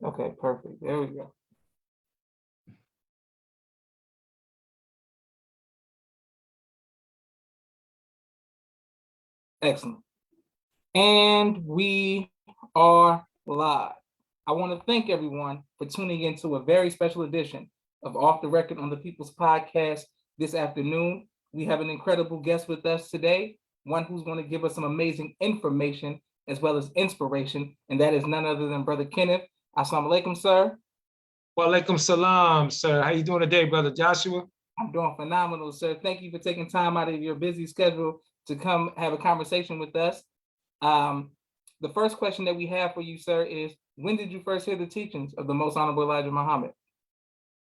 Okay, perfect. There we go. Excellent. And we are live. I want to thank everyone for tuning into a very special edition of Off the Record on the People's Podcast this afternoon. We have an incredible guest with us today, one who's going to give us some amazing information as well as inspiration, and that is none other than Brother Kenneth. Assalamu alaikum, sir. Wa alaikum salam, sir. How you doing today, Brother Joshua? I'm doing phenomenal, sir. Thank you for taking time out of your busy schedule to come have a conversation with us. The first question that we have for you, sir, is when did you first hear the teachings of the Most Honorable Elijah Muhammad?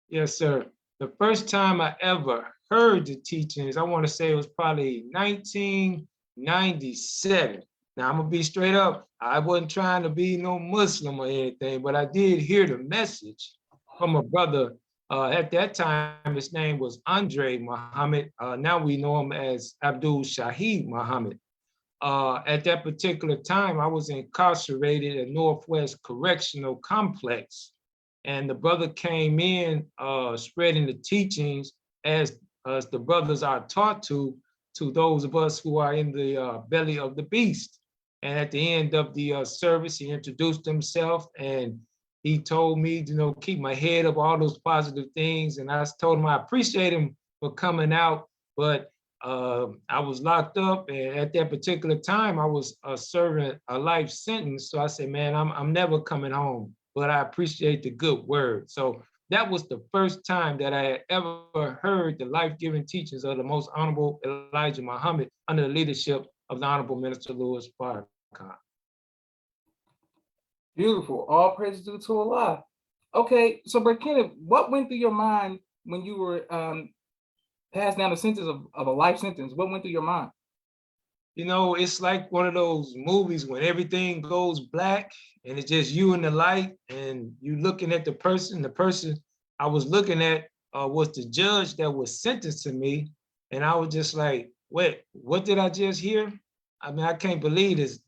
Yes, sir. The first time I ever heard the teachings, I want to say it was probably 1997. Now, I'm going to be straight up. I wasn't trying to be no Muslim or anything, but I did hear the message from a brother. At that time, his name was Andre Muhammad. Now we know him as Abdul Shaheed Muhammad. At that particular time, I was incarcerated at Northwest Correctional Complex. And the brother came in spreading the teachings as the brothers are taught to those of us who are in the belly of the beast. And at the end of the service, he introduced himself and he told me, keep my head up, all those positive things. And I told him I appreciate him for coming out, but I was locked up, and at that particular time, I was serving a life sentence. So I said, man, I'm never coming home, but I appreciate the good word. So that was the first time that I had ever heard the life-giving teachings of the Most Honorable Elijah Muhammad under the leadership of the Honorable Minister Louis Farrakhan. Beautiful. All praise due to Allah. Okay, so Brother Kenneth, what went through your mind when you were passed down a sentence of a life sentence? What went through your mind? It's like one of those movies when everything goes black and it's just you and the light and you looking at the person I was looking at was the judge that was sentenced to me. And I was just like, wait, what did I just hear? I mean, I can't believe this.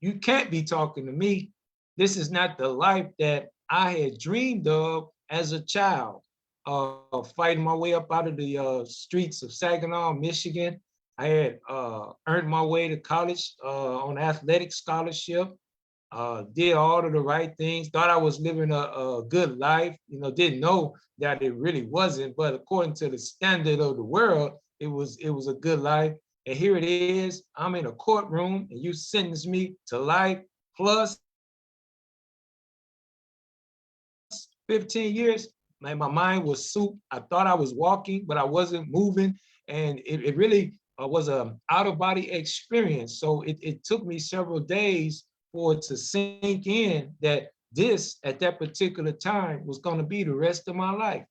You can't be talking to me. This is not the life that I had dreamed of as a child. Fighting my way up out of the streets of Saginaw, Michigan. I had earned my way to college on athletic scholarship, did all of the right things, thought I was living a good life, didn't know that it really wasn't, but according to the standard of the world, it was a good life. And here it is, I'm in a courtroom and you sentence me to life plus 15 years. My mind was soup. I thought I was walking, but I wasn't moving. And it really was an out-of-body experience. So it took me several days for it to sink in that this, at that particular time, was going to be the rest of my life.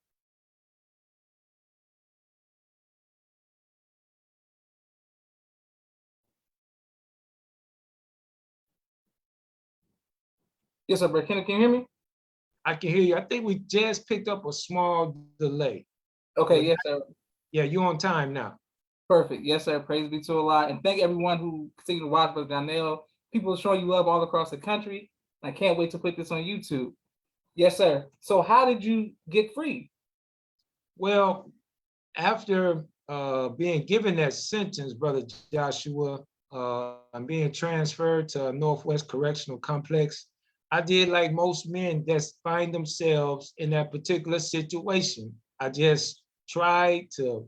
Yes, sir, Brother Kenneth, can you hear me? I can hear you. I think we just picked up a small delay. Okay, yes, sir. Yeah, you're on time now. Perfect. Yes, sir. Praise be to Allah. And thank everyone who continued to watch Brother Donnell. People are showing you love all across the country. I can't wait to put this on YouTube. Yes, sir. So how did you get free? Well, after being given that sentence, Brother Joshua, I'm being transferred to Northwest Correctional Complex. I did like most men that find themselves in that particular situation. I just tried to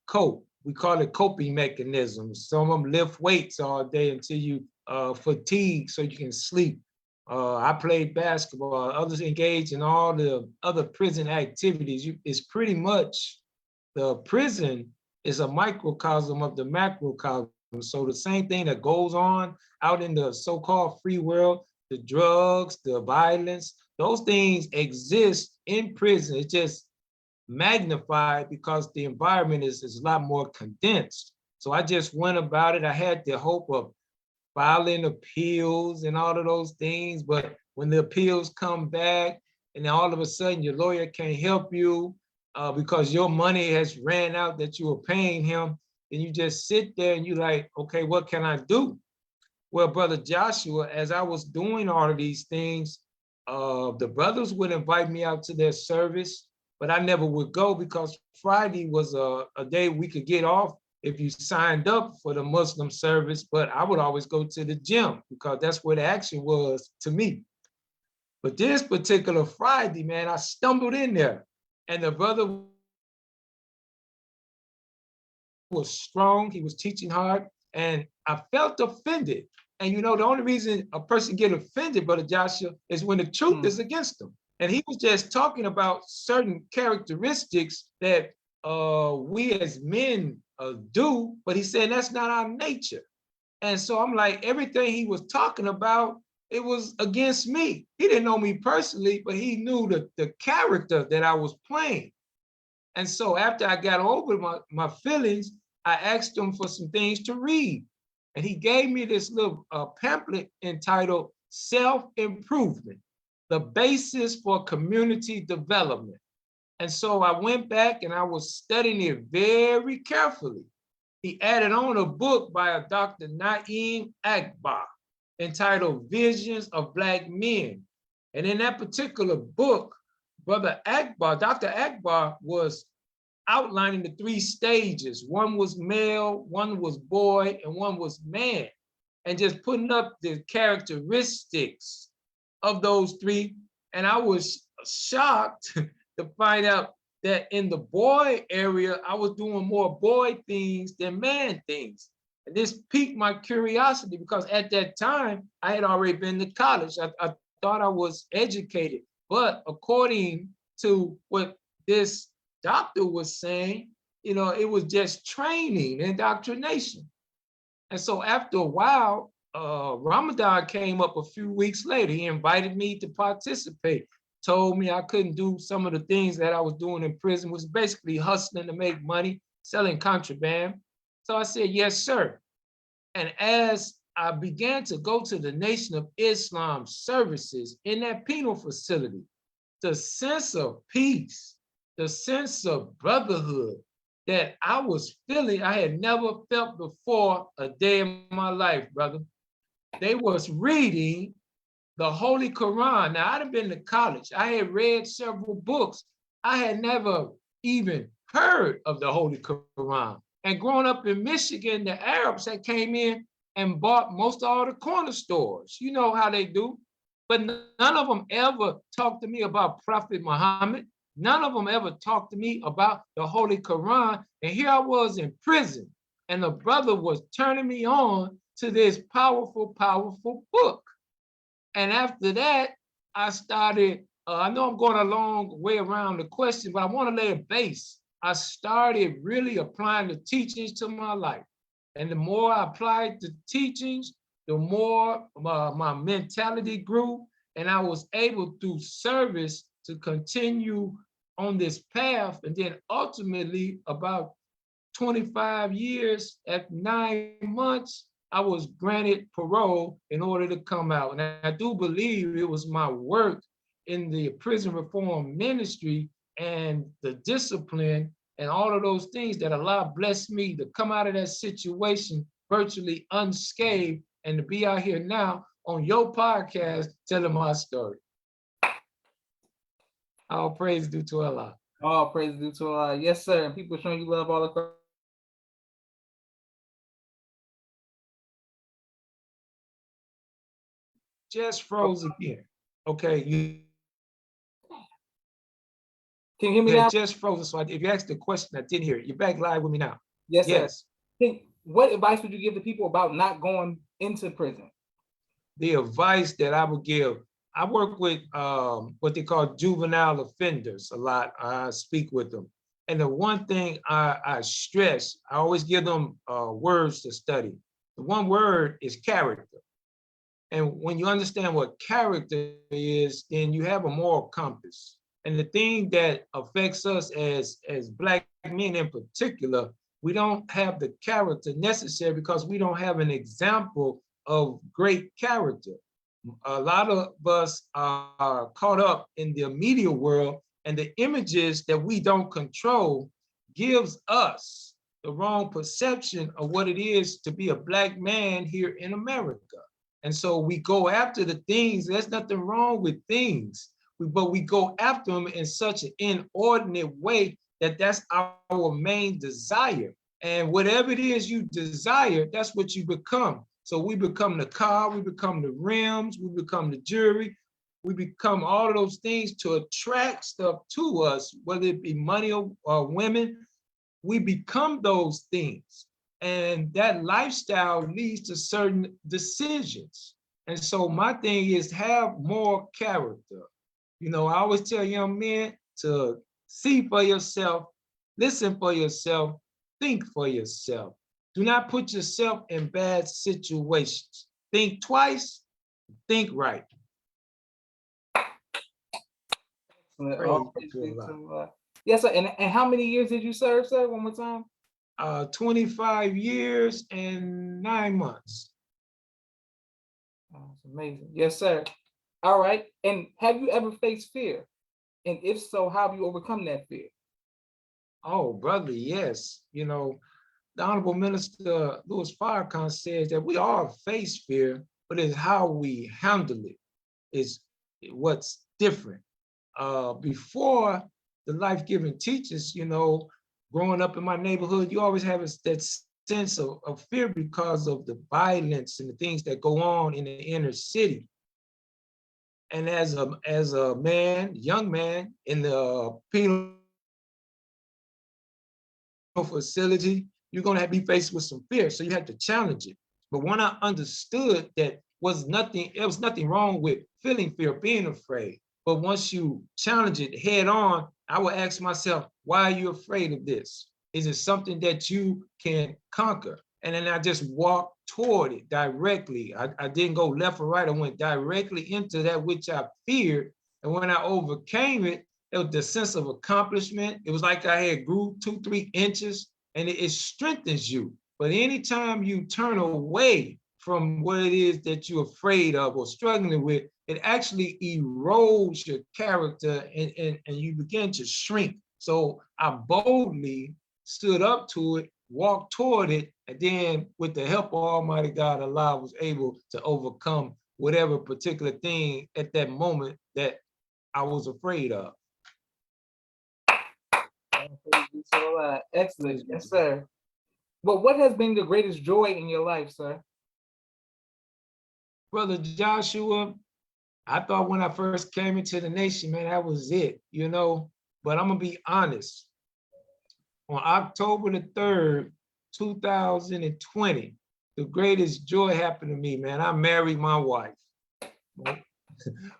cope. We call it coping mechanisms. Some of them lift weights all day until you fatigue so you can sleep. I played basketball. Others engage in all the other prison activities. It's pretty much the prison is a microcosm of the macrocosm. So the same thing that goes on out in the so-called free world, the drugs, the violence, those things exist in prison. It's just magnified because the environment is a lot more condensed. So I just went about it. I had the hope of filing appeals and all of those things, but when the appeals come back and then all of a sudden your lawyer can't help you because your money has ran out that you were paying him, and you just sit there and you like, okay, what can I do? Well, Brother Joshua, as I was doing all of these things, The brothers would invite me out to their service, but I never would go because Friday was a day we could get off if you signed up for the Muslim service, but I would always go to the gym because that's where the action was to me. But this particular Friday, man, I stumbled in there and the brother was strong, he was teaching hard, and I felt offended. And you know, the only reason a person get offended, Brother Joshua, is when the truth is against them. And he was just talking about certain characteristics that we as men do, but he said that's not our nature. And so I'm like, everything he was talking about, it was against me. He didn't know me personally, but he knew the character that I was playing. And so after I got over my feelings, I asked him for some things to read. And he gave me this little pamphlet entitled Self-Improvement, the Basis for Community Development. And so I went back and I was studying it very carefully. He added on a book by a Dr. Naeem Akbar entitled Visions of Black Men. And in that particular book, Brother Akbar, Dr. Akbar was outlining the three stages. One was male, one was boy, and one was man. And just putting up the characteristics of those three. And I was shocked to find out that in the boy area, I was doing more boy things than man things. And this piqued my curiosity because at that time, I had already been to college. I thought I was educated. But according to what this doctor was saying, you know, it was just training, indoctrination. And so after a while, Ramadan came up a few weeks later. He invited me to participate, told me I couldn't do some of the things that I was doing in prison, was basically hustling to make money, selling contraband. So I said, yes, sir. And as I began to go to the Nation of Islam services in that penal facility, the sense of peace, the sense of brotherhood that I was feeling, I had never felt before a day in my life, brother. They was reading the Holy Quran. Now, I'd have been to college. I had read several books. I had never even heard of the Holy Quran. And growing up in Michigan, the Arabs that came in and bought most of all the corner stores. You know how they do. But none of them ever talked to me about Prophet Muhammad. None of them ever talked to me about the Holy Quran. And here I was in prison, and the brother was turning me on to this powerful, powerful book. And after that, I started, I know I'm going a long way around the question, but I want to lay a base. I started really applying the teachings to my life. And the more I applied the teachings, the more my mentality grew, and I was able through service to continue on this path. And then ultimately, about 25 years, at 9 months, I was granted parole in order to come out. And I do believe it was my work in the prison reform ministry and the discipline and all of those things that Allah blessed me to come out of that situation virtually unscathed and to be out here now on your podcast telling my story. All praise due to Allah. All praise due to Allah. Yes, sir. And people showing you love all across. Just froze again. Okay, you can you hear me now? Just frozen. So if you asked the question, I didn't hear it. You're back live with me now. Yes, yes. Sir. What advice would you give to people about not going into prison? The advice that I would give, I work with what they call juvenile offenders a lot. I speak with them. And the one thing I stress, I always give them words to study. The one word is character. And when you understand what character is, then you have a moral compass. And the thing that affects us as Black men in particular, we don't have the character necessary because we don't have an example of great character. A lot of us are caught up in the media world, and the images that we don't control gives us the wrong perception of what it is to be a Black man here in America. And so we go after the things. There's nothing wrong with things, but we go after them in such an inordinate way that that's our main desire. And whatever it is you desire, that's what you become. So we become the car, we become the rims, we become the jewelry, we become all of those things to attract stuff to us, whether it be money or women. We become those things. And that lifestyle leads to certain decisions. And so my thing is have more character. You know, I always tell young men to see for yourself, listen for yourself, think for yourself. Do not put yourself in bad situations. Think twice, think right. Yes, sir. And how many years did you serve, sir? One more time. 25 years and 9 months. Oh, that's amazing. Yes, sir. All right. And have you ever faced fear? And if so, how have you overcome that fear? Oh, brother, yes. You know, the Honorable Minister Louis Farrakhan says that we all face fear, but it's how we handle it is what's different. Before the life-giving teachers, you know, growing up in my neighborhood, you always have that sense of fear because of the violence and the things that go on in the inner city. And as a man, young man in the penal facility, you're going to be faced with some fear. So you have to challenge it. But when I understood that there was nothing wrong with feeling fear, being afraid. But once you challenge it head on, I would ask myself, why are you afraid of this? Is it something that you can conquer? And then I just walked toward it directly. I didn't go left or right. I went directly into that which I feared. And when I overcame it, it was the sense of accomplishment. It was like I had grew 2-3 inches, and it strengthens you. But anytime you turn away from what it is that you're afraid of or struggling with, it actually erodes your character and you begin to shrink. So I boldly stood up to it, walked toward it, and then with the help of Almighty God, Allah was able to overcome whatever particular thing at that moment that I was afraid of. Excellent. Yes, sir. But what has been the greatest joy in your life, sir? Brother Joshua, I thought when I first came into the nation, man, that was it, you know. But I'm gonna be honest. On October the 3rd, 2020, the greatest joy happened to me, man. I married my wife.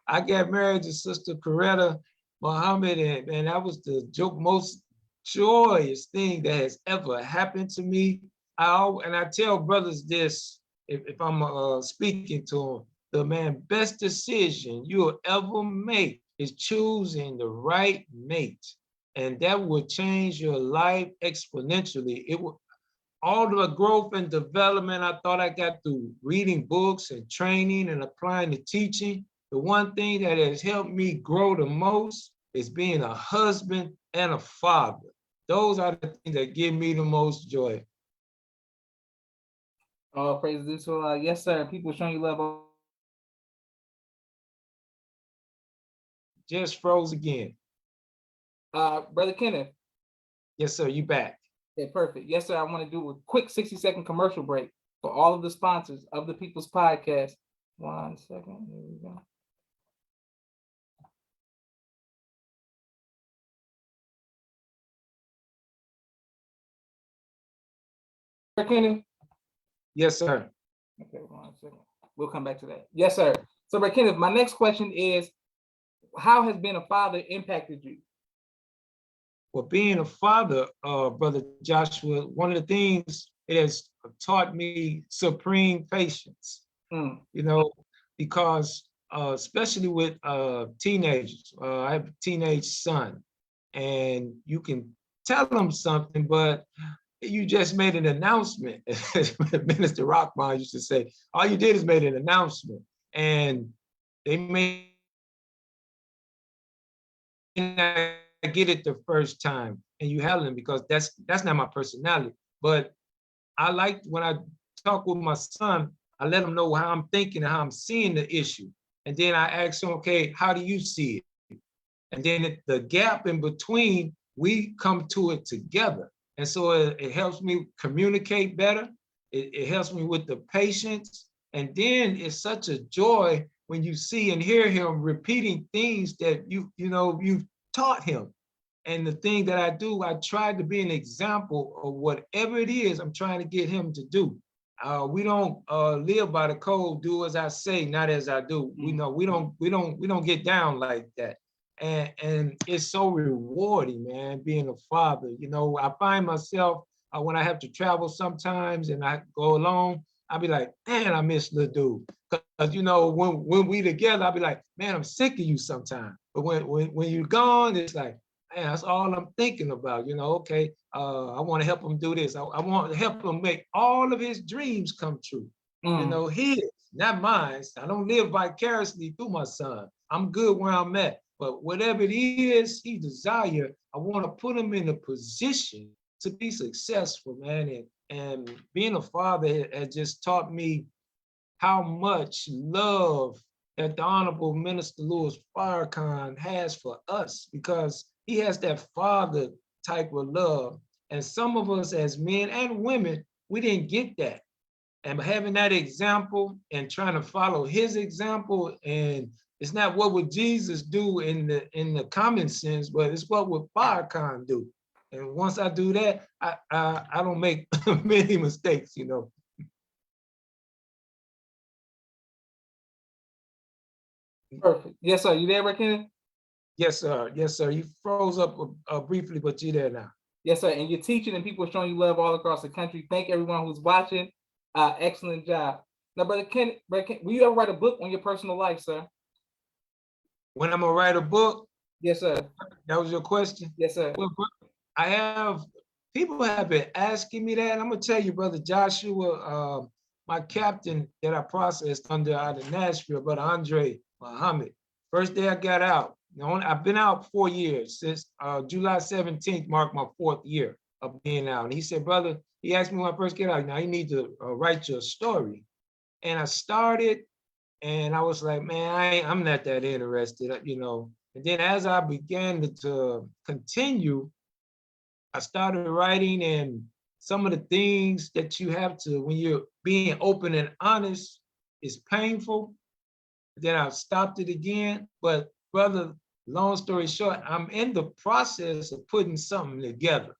I got married to Sister Coretta Muhammad, and that was the most joyous thing that has ever happened to me. I tell brothers this, if I'm speaking to them, the best decision you'll ever make is choosing the right mate. And that will change your life exponentially. It will, all the growth and development I thought I got through reading books and training and applying the teaching, the one thing that has helped me grow the most is being a husband and a father. Those are the things that give me the most joy. Oh, praise be to Allah. Yes, sir. People showing you love. Just froze again. Brother Kenneth. Yes, sir. You back. Yeah, perfect. Yes, sir. I want to do a quick 60-second commercial break for all of the sponsors of the People's Podcast. 1 second. Here we go. Kenneth? Yes, sir. Okay, 1 second. We'll come back to that. Yes, sir. So, Brother Kenneth, my next question is, how has being a father impacted you? Well, being a father, Brother Joshua, one of the things it has taught me supreme patience, you know, because especially with teenagers, I have a teenage son, and you can tell them something, but you just made an announcement. Minister Rockman used to say, all you did is made an announcement, and they may not get it the first time, and you handle them because that's not my personality. But I like when I talk with my son, I let them know how I'm thinking and how I'm seeing the issue. And then I ask them, okay, how do you see it? And then the gap in between, we come to it together. And so it helps me communicate better. It helps me with the patience. And then it's such a joy when you see and hear him repeating things that you've taught him. And the thing that I do, I try to be an example of whatever it is I'm trying to get him to do. We don't live by the code, do as I say, not as I do. We don't get down like that. And it's so rewarding, man, being a father. I find myself when I have to travel sometimes and I go alone, I'll be like, man, I miss little dude. Because when we together, I'll be like, man, I'm sick of you sometimes. But when you're gone, it's like, man, that's all I'm thinking about. Okay, I want to help him do this. I want to help him make all of his dreams come true. His, not mine. I don't live vicariously through my son. I'm good where I'm at. But whatever it is he desires, I want to put him in a position to be successful, man. And being a father has just taught me how much love that the Honorable Minister Louis Farrakhan has for us, because he has that father type of love. And some of us as men and women, we didn't get that. And having that example and trying to follow his example, and it's not what would Jesus do in the common sense, but it's what would Farrakhan do. And once I do that, I don't make many mistakes, Perfect. Yes, sir. You there, Kenneth? Yes, sir. Yes, sir. You froze up briefly, but you're there now. Yes, sir. And you're teaching and people are showing you love all across the country. Thank everyone who's watching. Excellent job. Now, Brother Kenneth, will you ever write a book on your personal life, sir? When I'm gonna write a book? Yes, sir. That was your question? Yes, sir. Well, people have been asking me that. I'm gonna tell you, Brother Joshua, my captain that I processed under out of Nashville, Brother Elijah Muhammad. First day I got out. I've been out 4 years. Since July 17th marked my 4th year of being out. And he said, brother, he asked me when I first get out, now you need to write your story. And I started, and I was like, man, I'm not that interested, And then as I began to continue, I started writing, and some of the things that you have to, when you're being open and honest, is painful. Then I stopped it again. But brother, long story short, I'm in the process of putting something together.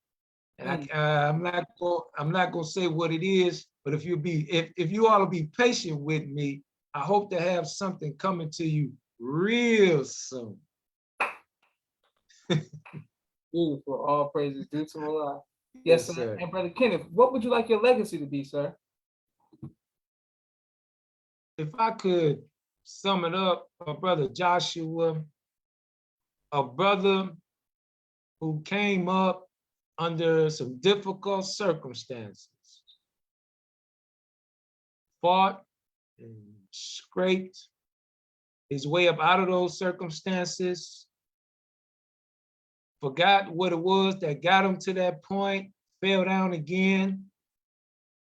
And I'm not gonna say what it is, but if you all will be patient with me, I hope to have something coming to you real soon. Beautiful. All praises due to Allah. Yes, sir. And Brother Kenneth, what would you like your legacy to be, sir? If I could sum it up, Brother Joshua, a brother who came up under some difficult circumstances, fought and scraped his way up out of those circumstances, forgot what it was that got him to that point, fell down again.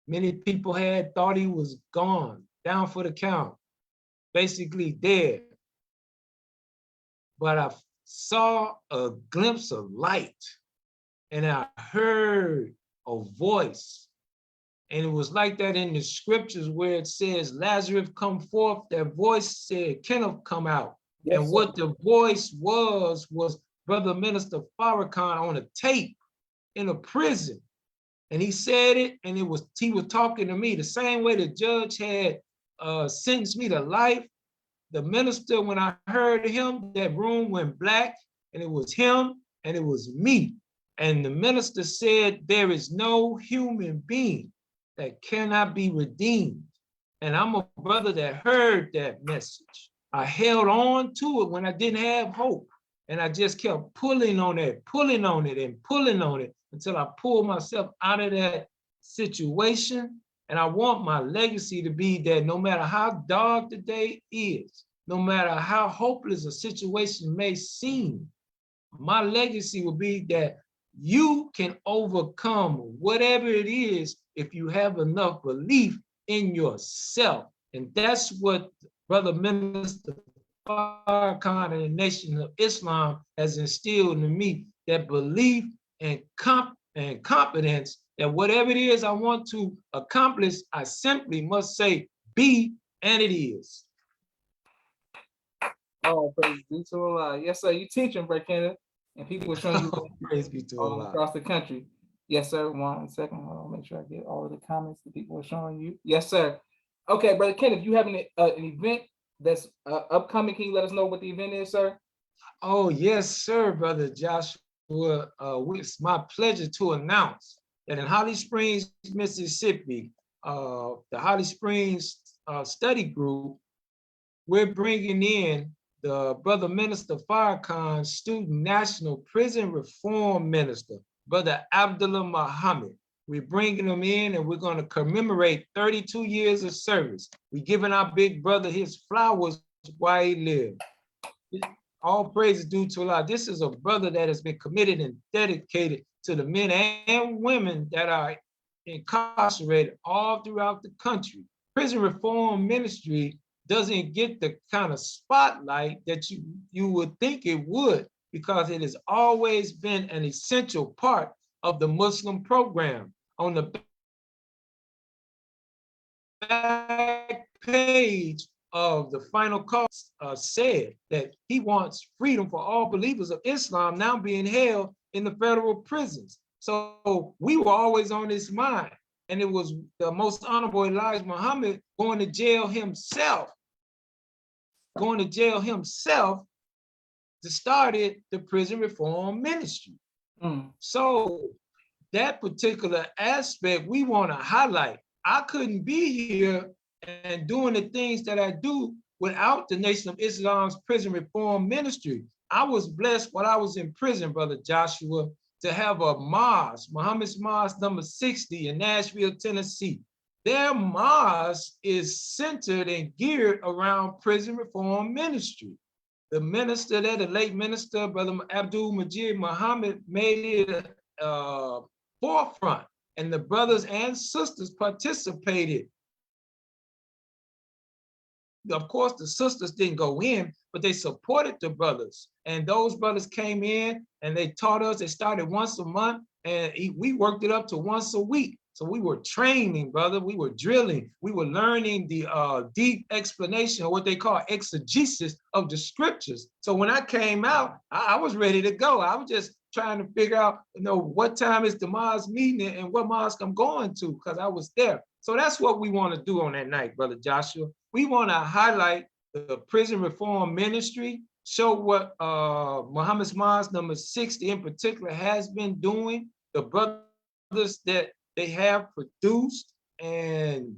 Many people had thought he was gone, down for the count, basically dead. But I saw a glimpse of light, and I heard a voice. And it was like that in the scriptures where it says, Lazarus come forth, that voice said, Kenneth come out. Yes, and what the voice was Brother Minister Farrakhan on a tape in a prison. And he said it, and he was talking to me the same way the judge had sentenced me to life. The minister, when I heard him, that room went black, and it was him, and it was me. And the minister said, there is no human being that cannot be redeemed. And I'm a brother that heard that message. I held on to it when I didn't have hope. And I just kept pulling on it, and pulling on it until I pulled myself out of that situation. And I want my legacy to be that no matter how dark the day is, no matter how hopeless a situation may seem, my legacy will be that you can overcome whatever it is if you have enough belief in yourself. And that's what Brother Minister Farrakhan and the Nation of Islam has instilled in me, that belief and confidence that whatever it is I want to accomplish, I simply must say, be, and it is. Oh, praise be to Allah. Yes, sir. You teaching, Brother Kenneth, and people are showing you Praise be to all Allah. across the country. Yes, sir. 1 second. I'll make sure I get all of the comments that people are showing you. Yes, sir. Okay, Brother Kenneth, you have an event that's upcoming. Can you let us know what the event is, sir? Oh, yes, sir, Brother Joshua. It's my pleasure to announce that in Holly Springs, Mississippi, the Holly Springs Study Group, we're bringing in the Brother Minister Farrakhan, Student National Prison Reform Minister, Brother Abdullah Muhammad. We're bringing him in and we're going to commemorate 32 years of service. We're giving our big brother his flowers while he lived. All praise is due to Allah. This is a brother that has been committed and dedicated to the men and women that are incarcerated all throughout the country. Prison Reform Ministry doesn't get the kind of spotlight that you would think it would, because it has always been an essential part of the Muslim program. On the back page of the final call said that he wants freedom for all believers of Islam now being held in the federal prisons. So we were always on his mind. And it was the most honorable Elijah Muhammad going to jail himself to start the prison reform ministry. So that particular aspect we want to highlight. I couldn't be here and doing the things that I do without the Nation of Islam's prison reform ministry. I was blessed while I was in prison, Brother Joshua, to have a mosque, Muhammad's Mosque number 60 in Nashville, Tennessee. Their mosque is centered and geared around prison reform ministry. The minister there, the late minister, Brother Abdul Majid Muhammad, made it forefront, and the brothers and sisters participated. Of course, the sisters didn't go in, but they supported the brothers. And those brothers came in and they taught us. They started once a month, and we worked it up to once a week. So we were training, brother. We were drilling. We were learning the deep explanation, or what they call exegesis of the scriptures. So when I came out, I was ready to go. I was just trying to figure out, what time is the mosque meeting and what mosque I'm going to, because I was there. So that's what we want to do on that night, Brother Joshua. We want to highlight the prison reform ministry, show what Muhammad's Mosque number 60 in particular has been doing, the brothers that they have produced, and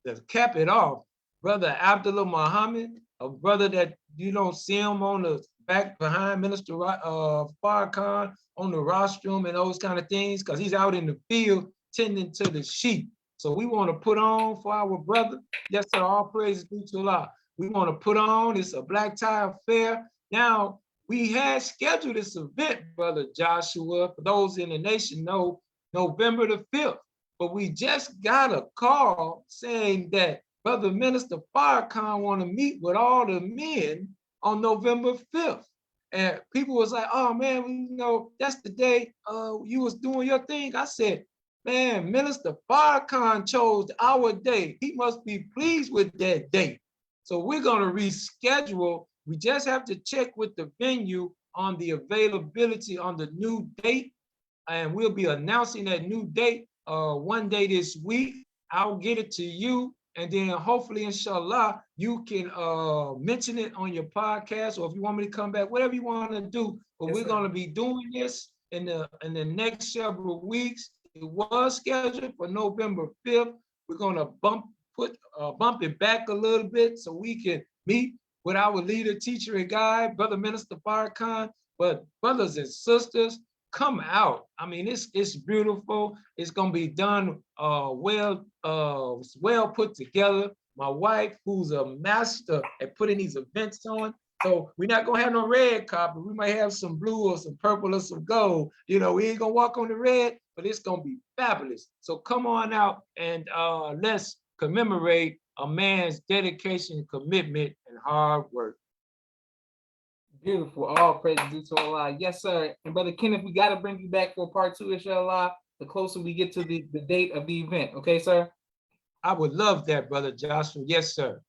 to cap it off, Brother Abdullah Muhammad, a brother that you don't see him on the back behind Minister Farrakhan on the rostrum and those kind of things, because he's out in the field tending to the sheep. So we want to put on for our brother. Yes, sir, all praise is due to Allah. We want to put on, it's a black tie affair. Now, we had scheduled this event, Brother Joshua, for those in the nation know, November the 5th. But we just got a call saying that Brother Minister Farrakhan want to meet with all the men on November 5th. And people was like, oh man, that's the day you was doing your thing. I said, man, Minister Farrakhan chose our day. He must be pleased with that date. So we're going to reschedule. We just have to check with the venue on the availability on the new date. And we'll be announcing that new date one day this week. I'll get it to you. And then hopefully, inshallah, you can mention it on your podcast, or if you want me to come back, whatever you want to do. But we're going to be doing this in the next several weeks. It was scheduled for November 5th. We're going to bump it back a little bit so we can meet with our leader, teacher, and guide, Brother Minister Farrakhan. But brothers and sisters, come out. I mean, it's beautiful. It's going to be done well put together. My wife, who's a master at putting these events on. So we're not going to have no red carpet. We might have some blue or some purple or some gold. We ain't going to walk on the red, but it's going to be fabulous. So come on out and let's commemorate a man's dedication, commitment, and hard work. Beautiful. All praise due to Allah. Yes, sir. And Brother Kenneth, we got to bring you back for part 2, inshallah, the closer we get to the date of the event. Okay, sir? I would love that, Brother Joshua. Yes, sir.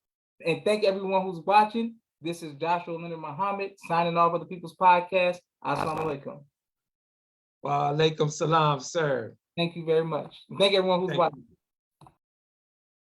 And thank everyone who's watching. This is Joshua Leonard Muhammad signing off of the People's Podcast. Assalamu alaikum. Wa alaikum salam, sir. Thank you very much. Thank everyone who's watching.